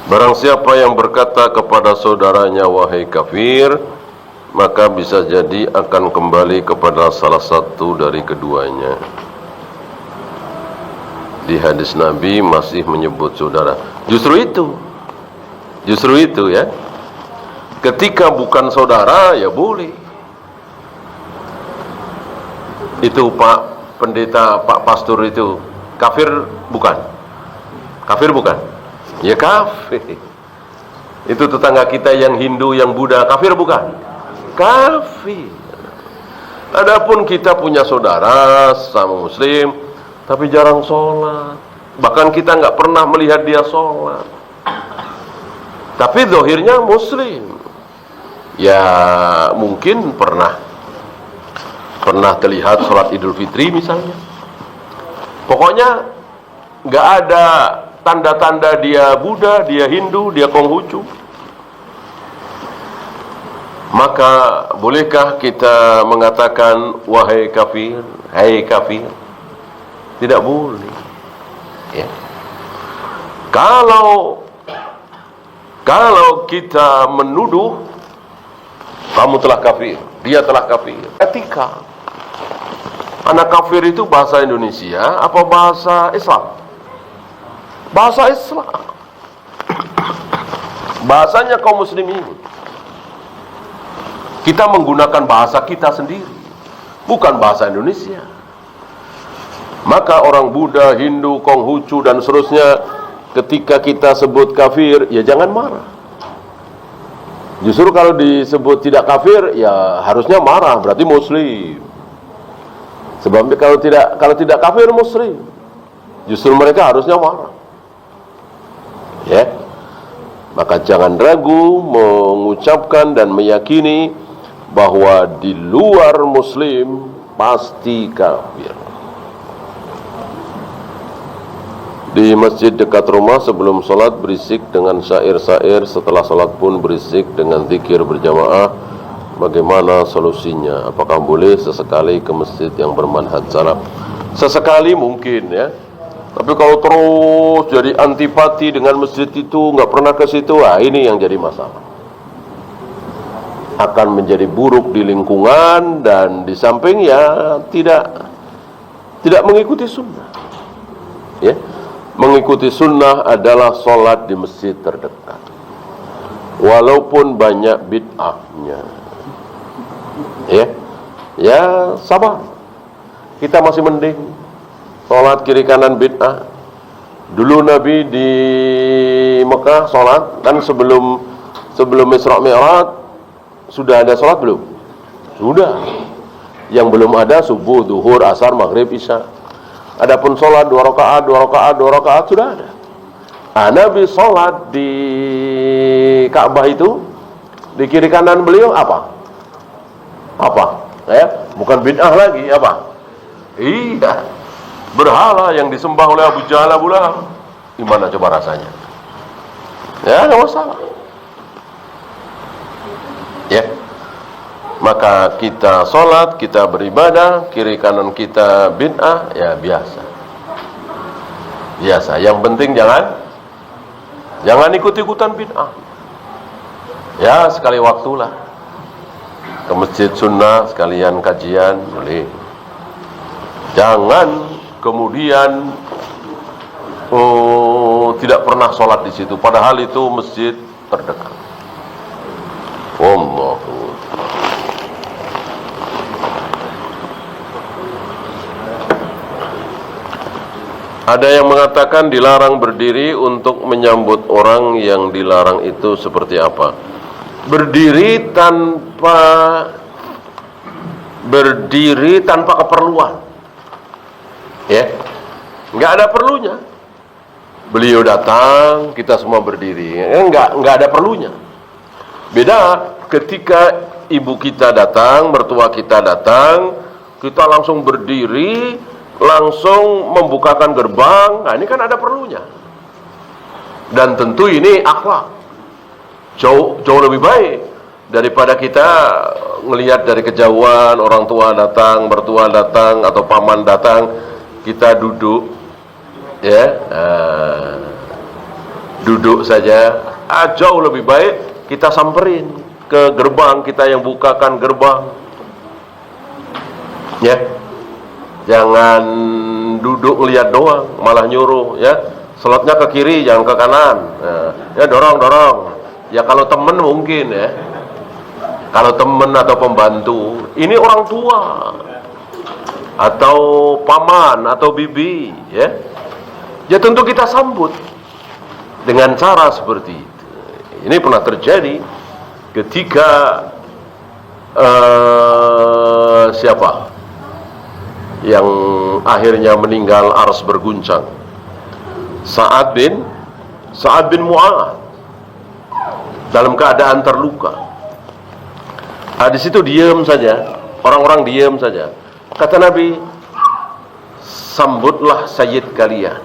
Barang siapa yang berkata kepada saudaranya wahai kafir, maka bisa jadi akan kembali kepada salah satu dari keduanya. Di hadis Nabi masih menyebut saudara. Justru itu ya. Ketika bukan saudara ya boleh. Itu Pak Pendeta, Pak Pastor itu kafir bukan? Kafir bukan? Ya kafir. Itu tetangga kita yang Hindu, yang Buddha, kafir bukan? Kafir. Adapun kita punya saudara sama Muslim, tapi jarang sholat. Bahkan kita nggak pernah melihat dia sholat. Tapi zahirnya Muslim. Ya mungkin pernah terlihat sholat Idul Fitri misalnya. Pokoknya nggak ada tanda-tanda dia Buddha, dia Hindu, dia Konghucu. Maka bolehkah kita mengatakan wahai kafir, hai kafir? Tidak boleh. Ya. Kalau kita menuduh kamu telah kafir, dia telah kafir, etika. Anak kafir itu bahasa Indonesia apa bahasa Islam? Bahasa Islam. Bahasanya kaum muslimin. Kita menggunakan bahasa kita sendiri, bukan bahasa Indonesia. Maka orang Buddha, Hindu, Konghucu dan seterusnya, ketika kita sebut kafir, ya jangan marah. Justru kalau disebut tidak kafir, ya harusnya marah, berarti Muslim. Sebab kalau tidak kafir Muslim, justru mereka harusnya marah. Ya, maka jangan ragu mengucapkan dan meyakini bahwa di luar Muslim pasti kafir. Di masjid dekat rumah sebelum sholat berisik dengan syair-syair, setelah sholat pun berisik dengan zikir berjamaah. Bagaimana solusinya? Apakah boleh sesekali ke masjid yang bermanhaj salaf? Sesekali mungkin ya. Tapi kalau terus jadi antipati dengan masjid itu, nggak pernah ke situ, ini yang jadi masalah. Akan menjadi buruk di lingkungan dan di samping ya tidak mengikuti sunnah. Ya. Mengikuti sunnah adalah sholat di masjid terdekat, walaupun banyak bid'ahnya. Ya sabar. Kita masih mending sholat kiri kanan bid'ah. Dulu Nabi di Mekah sholat kan sebelum Isra Mi'raj sudah ada sholat belum? Sudah. Yang belum ada subuh, duhur, asar, maghrib, isya. Adapun sholat 2 rakaat sudah ada. Nabi sholat di Ka'bah itu, di kiri kanan beliau apa? Ya, bukan bid'ah lagi, apa? Iya, berhala yang disembah oleh Abu Jahal, Abu Lahab. Gimana coba rasanya? Ya, nggak masalah. Ya. Maka kita sholat, kita beribadah, kiri kanan kita bid'ah, ya biasa. Yang penting jangan ikut-ikutan bid'ah. Ya sekali waktulah ke masjid sunnah sekalian kajian boleh. Jangan kemudian tidak pernah sholat di situ, padahal itu masjid terdekat. Allahu. Ada yang mengatakan dilarang berdiri untuk menyambut orang yang dilarang itu seperti apa? Berdiri tanpa keperluan. Ya. Enggak ada perlunya. Beliau datang, kita semua berdiri. Enggak ada perlunya. Beda ketika ibu kita datang, mertua kita datang, kita langsung berdiri, langsung membukakan gerbang. Ini kan ada perlunya. Dan tentu ini akhlak jauh lebih baik daripada kita ngelihat dari kejauhan orang tua datang, mertua datang atau paman datang, kita duduk ya. duduk saja, jauh lebih baik kita samperin ke gerbang, kita yang bukakan gerbang, ya. Jangan duduk lihat doang, malah nyuruh, ya. Slotnya ke kiri, jangan ke kanan. Nah, ya dorong. Ya kalau temen mungkin, ya. Kalau temen atau pembantu, ini orang tua atau paman atau bibi, ya. Ya tentu kita sambut dengan cara seperti itu. Ini pernah terjadi ketika siapa yang akhirnya meninggal, ars berguncang, Sa'ad bin Mu'adz, dalam keadaan terluka. Di situ diam saja, orang-orang diam saja. Kata Nabi, sambutlah sayyid kalian.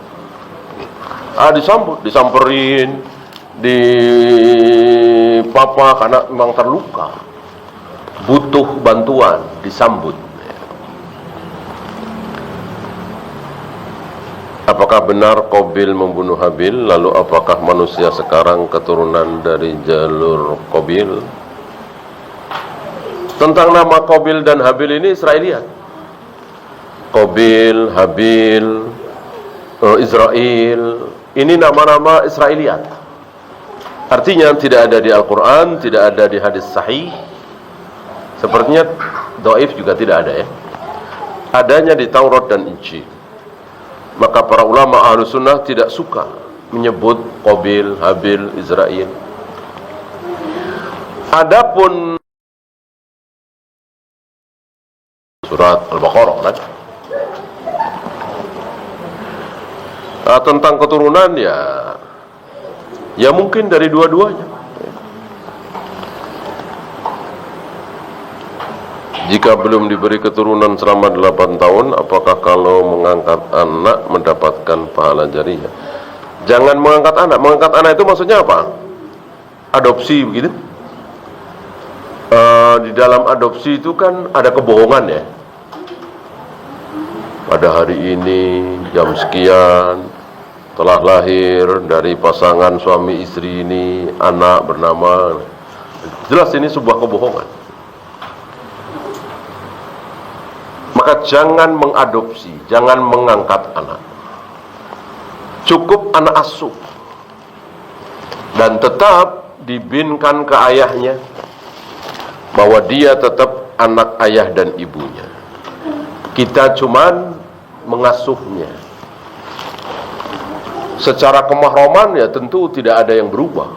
Disambut, disamperin, di papa karena memang terluka, butuh bantuan, disambut. Apakah benar Qabil membunuh Habil? Lalu apakah manusia sekarang keturunan dari jalur Qabil? Tentang nama Qabil dan Habil ini Israeliat. Qabil, Habil, Israel, ini nama-nama Israeliat. Artinya tidak ada di Al-Quran, tidak ada di hadis sahih. Sepertinya dhaif juga tidak ada, ya. Adanya di Taurat dan Injil. Maka para ulama ahlu sunnah tidak suka menyebut Qabil, Habil, Israel. Adapun surat Al-Baqarah, kan? Tentang keturunan, ya mungkin dari dua-duanya. Jika belum diberi keturunan selama 8 tahun, apakah kalau mengangkat anak mendapatkan pahala jariah? Jangan mengangkat anak. Mengangkat anak itu maksudnya apa? Adopsi, begitu. Di dalam adopsi itu kan ada kebohongan, ya. Pada hari ini jam sekian telah lahir dari pasangan suami istri ini anak bernama, jelas ini sebuah kebohongan. Maka jangan mengadopsi, jangan mengangkat anak. Cukup anak asuh dan tetap dibinkan ke ayahnya, bahwa dia tetap anak ayah dan ibunya. Kita cuman mengasuhnya. Secara kemahraman, ya tentu tidak ada yang berubah.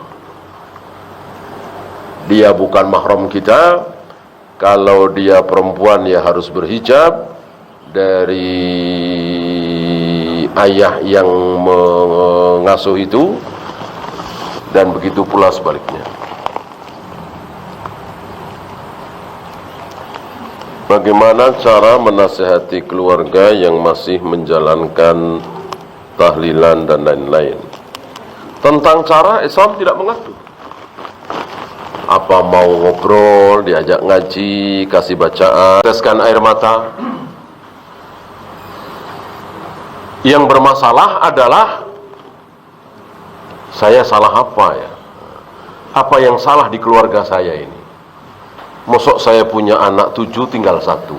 Dia bukan mahram kita. Kalau dia perempuan, ya harus berhijab dari ayah yang mengasuh itu, dan begitu pula sebaliknya. Bagaimana cara menasihati keluarga yang masih menjalankan tahlilan dan lain-lain? Tentang cara, Islam tidak mengatur. Apa mau ngobrol, diajak ngaji, kasih bacaan, teteskan air mata. Yang bermasalah adalah saya salah apa, ya? Apa yang salah di keluarga saya ini? Mosok saya punya anak 7 tinggal 1.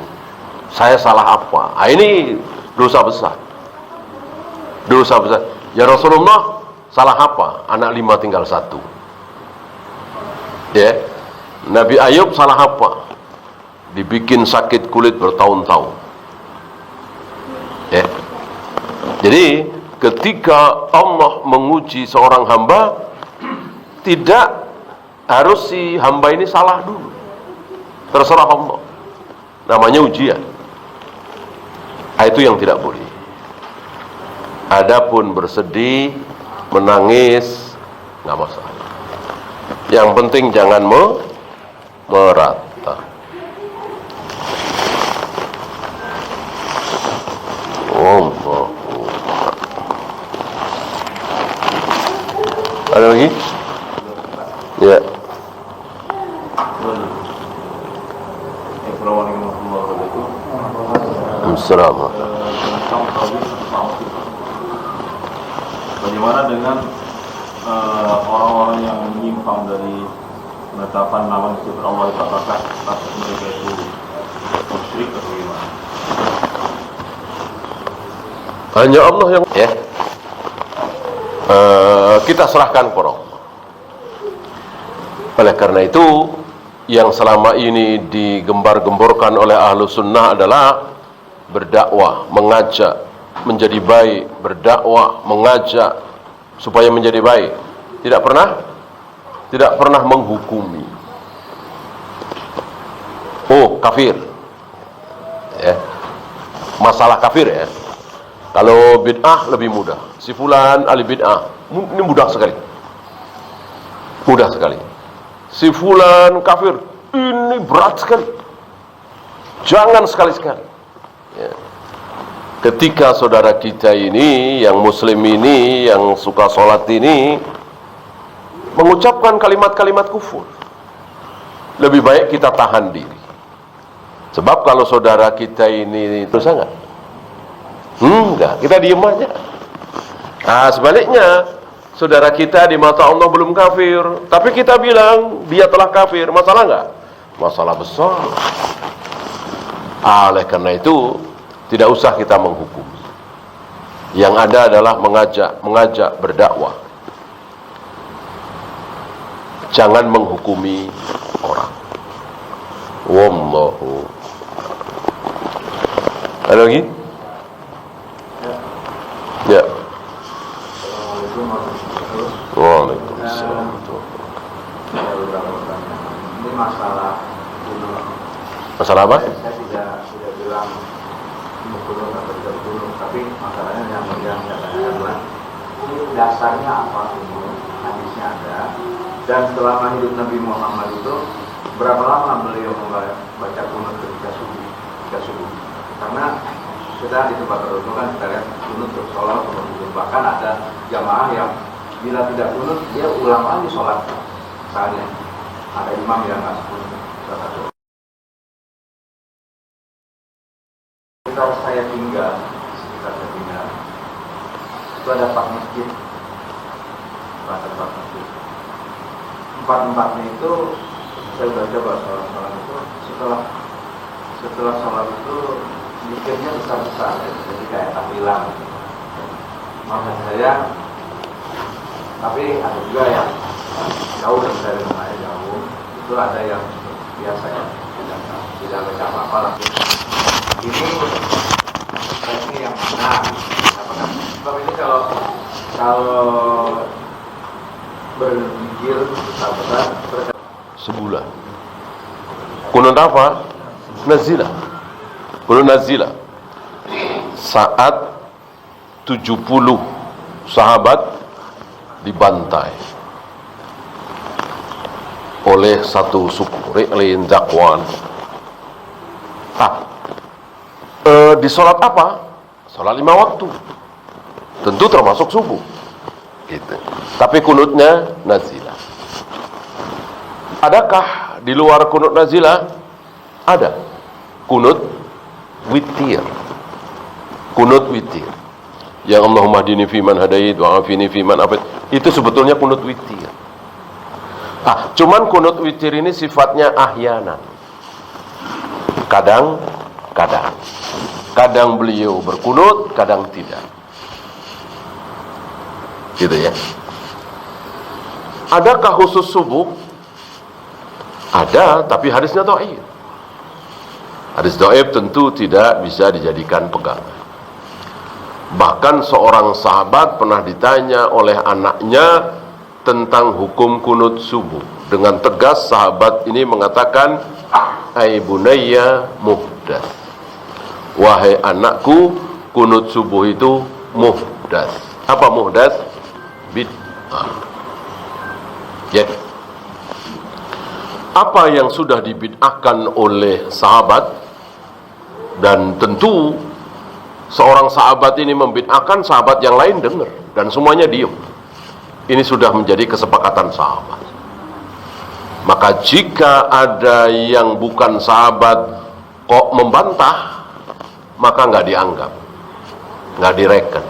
Saya salah apa? Ini dosa besar. Dosa besar. Ya Rasulullah, salah apa? Anak 5 tinggal 1. Ya. Nabi Ayub salah apa? Dibikin sakit kulit bertahun-tahun. Ya. Jadi ketika Allah menguji seorang hamba, tidak harus si hamba ini salah dulu. Terserah Allah. Namanya ujian. Itu yang tidak boleh. Adapun bersedih, menangis, nggak masalah. Yang penting jangan merata. Allah. Ada lagi? Ya. Assalamualaikum. Bagaimana dengan orang-orang yang menyimpang dari penetapan nama sifat Allah itu, apakah status mereka itu musyrik atau gimana? Hanya Allah yang kita serahkan kepada Allah. Oleh karena itu, yang selama ini digembar-gemborkan oleh ahlu sunnah adalah berdakwah, mengajak menjadi baik, berdakwah, mengajak supaya menjadi baik. Tidak pernah menghukumi. Oh, kafir. Ya. Masalah kafir ya. Kalau bid'ah lebih mudah. Si fulan ahli bid'ah, ini mudah sekali. Mudah sekali. Si fulan kafir, ini berat sekali. Jangan sekali-sekali. Ya. Ketika saudara kita ini, yang muslim ini, yang suka sholat ini, mengucapkan kalimat-kalimat kufur, lebih baik kita tahan diri. Sebab kalau saudara kita ini dosa enggak? Enggak, kita diem aja. Nah, sebaliknya, saudara kita di mata Allah belum kafir, tapi kita bilang dia telah kafir, masalah enggak? Masalah besar. Oleh karena itu, tidak usah kita menghukum. Yang ada adalah mengajak berdakwah. Jangan menghukumi orang. Wallahu. Ada lagi? Ya. Waalaikumsalam. Ini masalah Masalah apa? saya tidak bilang kunut atau tidak kunut, tapi masalahnya yang katanya adalah ini dasarnya apa kunut, hadisnya ada, dan selama hidup Nabi Muhammad itu berapa lama beliau membaca kunut ketika subuh? Karena kita di tempat tertentu kan kita lihat kunut untuk sholat atau tidur, bahkan ada jamaah yang bila tidak kunut dia ulang lagi sholat. Misalnya ada imam yang nggak kunut, sekitar saya tinggal itu ada 4 masjid, empat-empatnya itu saya sudah coba sholat itu, setelah sholat itu zikirnya besar-besar, jadi kayak tahlilan. Maksud saya, tapi ada juga yang jauh dari rumahnya jauh, itu ada yang biasa ya, tidak baca apa-apa lah. Ini yang benar. Sebab ini kalau berzikir besar-besar sebulan. Kunut apa? Nazilah. Kunut nazilah. Saat 70 sahabat dibantai oleh satu suku Ri'lin Zakwan. Di sholat apa? Sholat 5 waktu. Tentu termasuk subuh. Gitu. Tapi kunutnya nazilah. Adakah di luar kunut nazilah? Ada. Kunut witir. Kunut witir. Yang Allahumma hdini fiman hadait wa afini fiman afid. Itu sebetulnya kunut witir. Cuman kunut witir ini sifatnya ahyanan. Kadang-kadang. Kadang beliau berkunut, kadang tidak. Gitu ya. Adakah khusus subuh? Ada, tapi hadisnya dhaif. Hadis dhaif tentu tidak bisa dijadikan pegangan. Bahkan seorang sahabat pernah ditanya oleh anaknya tentang hukum kunut subuh. Dengan tegas sahabat ini mengatakan, "Ai bunayya muhdats." Wahai anakku, kunut subuh itu muhdats. Apa muhdats? Bid'ah. Ya. Apa yang sudah dibid'ahkan oleh sahabat, dan tentu seorang sahabat ini membid'ahkan, sahabat yang lain dengar dan semuanya diem. Ini sudah menjadi kesepakatan sahabat. Maka jika ada yang bukan sahabat kok membantah, maka nggak dianggap, nggak direken,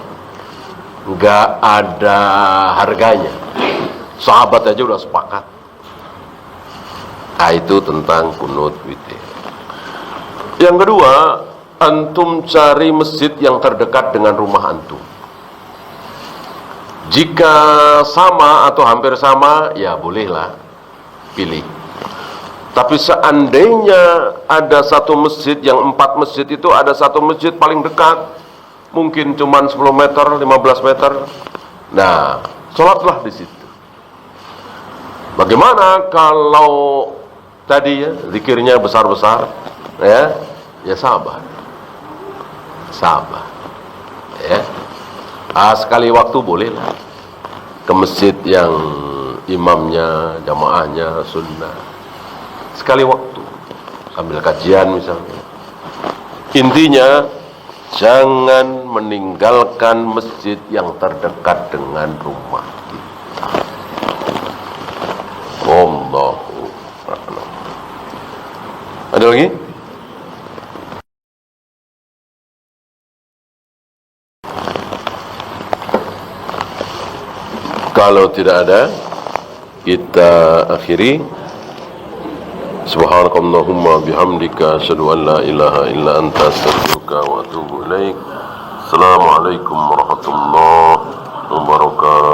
nggak ada harganya. Sahabat aja udah sepakat. Nah, itu tentang kunut witir. Yang kedua, antum cari masjid yang terdekat dengan rumah antum. Jika sama atau hampir sama, ya bolehlah pilih. Tapi seandainya ada satu masjid, yang 4 masjid itu ada satu masjid paling dekat, mungkin cuma 10 meter, 15 meter. Nah, sholatlah di situ. Bagaimana kalau tadi ya, zikirnya besar-besar, ya sabar. Sabar. Ya. Sekali waktu bolehlah ke masjid yang imamnya, jamaahnya sunnah. Sekali waktu sambil kajian misalnya. Intinya jangan meninggalkan masjid yang terdekat dengan rumah kita. Allahu a'lam. Ada lagi? Kalau tidak ada, kita akhiri. Subhanakallahumma bihamdika asyhadu an la ilaha illa anta astaghfiruka wa atubu ilaik. Assalamualaikum warahmatullahi wabarakatuh.